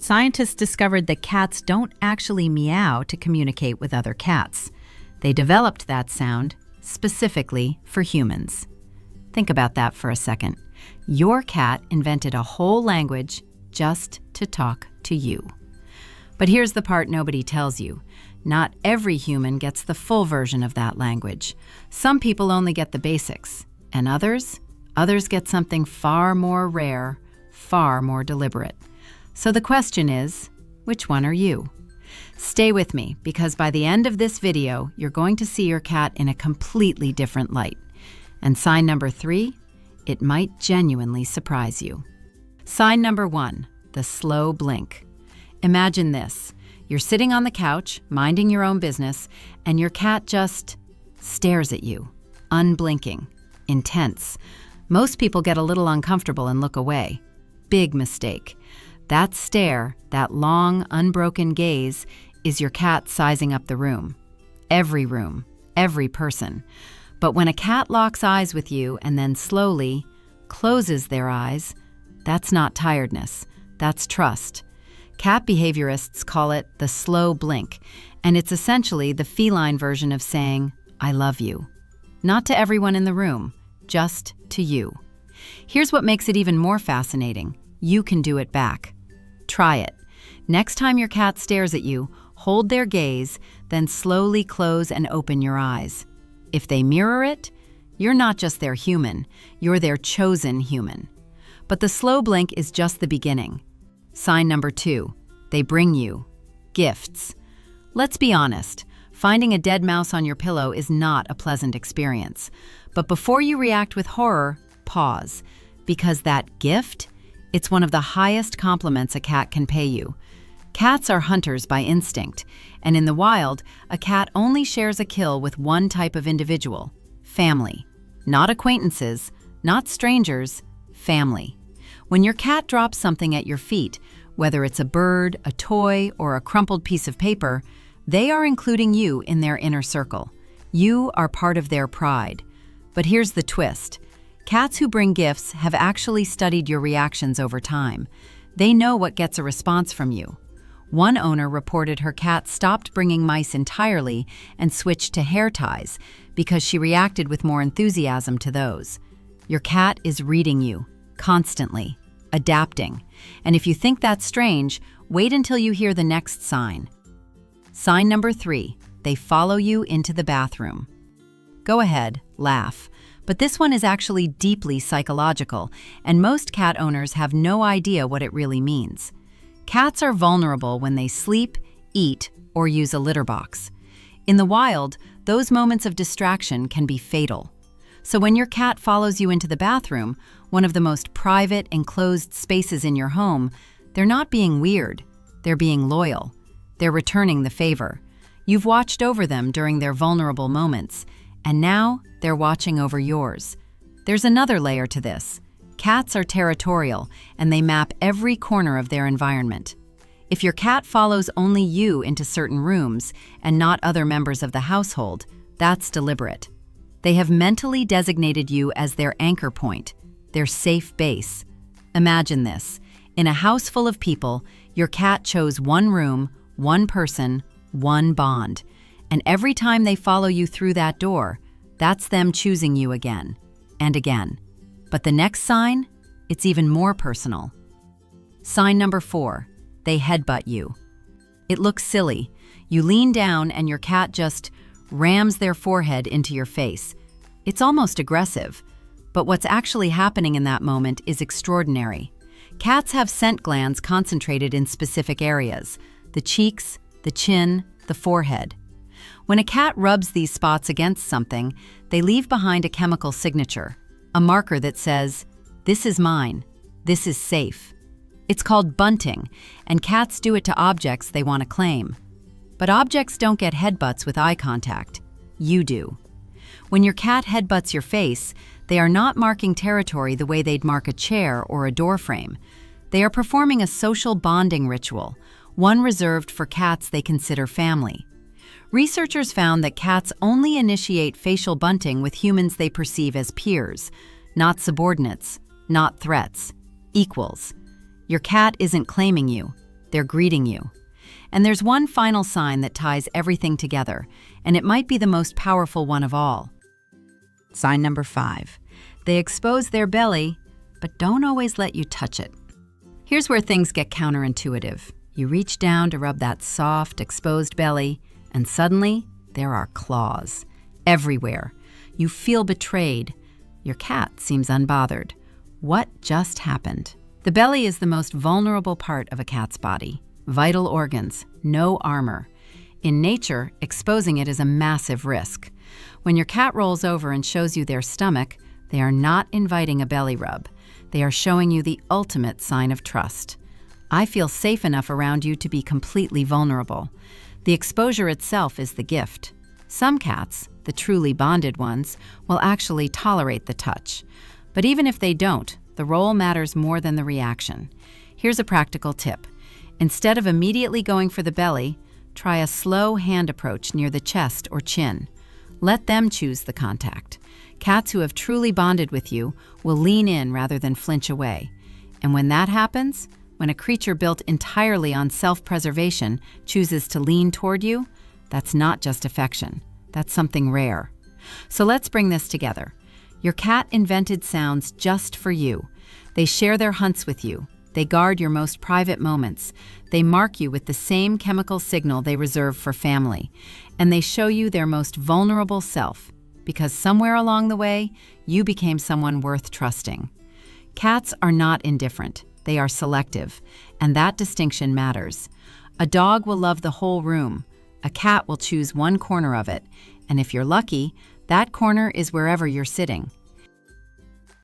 scientists discovered that cats don't actually meow to communicate with other cats. They developed that sound specifically for humans. Think about that for a second. Your cat invented a whole language just to talk to you. But here's the part nobody tells you. Not every human gets the full version of that language. Some people only get the basics, and others get something far more rare, far more deliberate. So the question is, which one are you? Stay with me, because by the end of this video, you're going to see your cat in a completely different light. And sign number 3, it might genuinely surprise you. Sign number 1, the slow blink. Imagine this. You're sitting on the couch, minding your own business, and your cat just stares at you, unblinking, intense. Most people get a little uncomfortable and look away. Big mistake. That stare, that long, unbroken gaze, is your cat sizing up the room, every person. But when a cat locks eyes with you and then slowly closes their eyes, that's not tiredness, that's trust. Cat behaviorists call it the slow blink, and it's essentially the feline version of saying, "I love you." Not to everyone in the room, just to you. Here's what makes it even more fascinating. You can do it back. Try it. Next time your cat stares at you, hold their gaze, then slowly close and open your eyes. If they mirror it, you're not just their human, you're their chosen human. But the slow blink is just the beginning. Sign number 2, they bring you gifts. Let's be honest, finding a dead mouse on your pillow is not a pleasant experience. But before you react with horror, pause, because that gift, it's one of the highest compliments a cat can pay you. Cats are hunters by instinct, and in the wild, a cat only shares a kill with one type of individual, family. Not acquaintances, not strangers, family. When your cat drops something at your feet, whether it's a bird, a toy, or a crumpled piece of paper, they are including you in their inner circle. You are part of their pride. But here's the twist. Cats who bring gifts have actually studied your reactions over time. They know what gets a response from you. One owner reported her cat stopped bringing mice entirely and switched to hair ties because she reacted with more enthusiasm to those. Your cat is reading you, constantly, adapting. And if you think that's strange, wait until you hear the next sign. Sign number 3, they follow you into the bathroom. Go ahead, laugh. But this one is actually deeply psychological, and most cat owners have no idea what it really means. Cats are vulnerable when they sleep, eat, or use a litter box. In the wild, those moments of distraction can be fatal. So when your cat follows you into the bathroom, one of the most private, enclosed spaces in your home, they're not being weird, they're being loyal. They're returning the favor. You've watched over them during their vulnerable moments, and now they're watching over yours. There's another layer to this. Cats are territorial, and they map every corner of their environment. If your cat follows only you into certain rooms and not other members of the household, that's deliberate. They have mentally designated you as their anchor point, their safe base. Imagine this. In a house full of people, your cat chose one room, one person, one bond. And every time they follow you through that door, that's them choosing you again and again. But the next sign, it's even more personal. Sign number 4, they headbutt you. It looks silly. You lean down and your cat just rams their forehead into your face. It's almost aggressive. But what's actually happening in that moment is extraordinary. Cats have scent glands concentrated in specific areas: the cheeks, the chin, the forehead. When a cat rubs these spots against something, they leave behind a chemical signature, a marker that says, "This is mine, this is safe." It's called bunting, and cats do it to objects they want to claim. But objects don't get headbutts with eye contact. You do. When your cat headbutts your face, they are not marking territory the way they'd mark a chair or a door frame. They are performing a social bonding ritual, one reserved for cats they consider family. Researchers found that cats only initiate facial bunting with humans they perceive as peers, not subordinates, not threats, equals. Your cat isn't claiming you, They're greeting you. And there's one final sign that ties everything together, and it might be the most powerful one of all. Sign number 5. They expose their belly, but don't always let you touch it. Here's where things get counterintuitive. You reach down to rub that soft, exposed belly, and suddenly there are claws everywhere. You feel betrayed. Your cat seems unbothered. What just happened? The belly is the most vulnerable part of a cat's body. Vital organs, no armor. In nature, exposing it is a massive risk. When your cat rolls over and shows you their stomach, they are not inviting a belly rub. They are showing you the ultimate sign of trust. I feel safe enough around you to be completely vulnerable. The exposure itself is the gift. Some cats, the truly bonded ones, will actually tolerate the touch. But even if they don't, the role matters more than the reaction. Here's a practical tip. Instead of immediately going for the belly, try a slow hand approach near the chest or chin. Let them choose the contact. Cats who have truly bonded with you will lean in rather than flinch away. And when that happens, when a creature built entirely on self-preservation chooses to lean toward you, that's not just affection. That's something rare. So let's bring this together. Your cat invented sounds just for you. They share their hunts with you. They guard your most private moments. They mark you with the same chemical signal they reserve for family. And they show you their most vulnerable self, because somewhere along the way, you became someone worth trusting. Cats are not indifferent. They are selective, and that distinction matters. A dog will love the whole room. A cat will choose one corner of it, and if you're lucky, that corner is wherever you're sitting.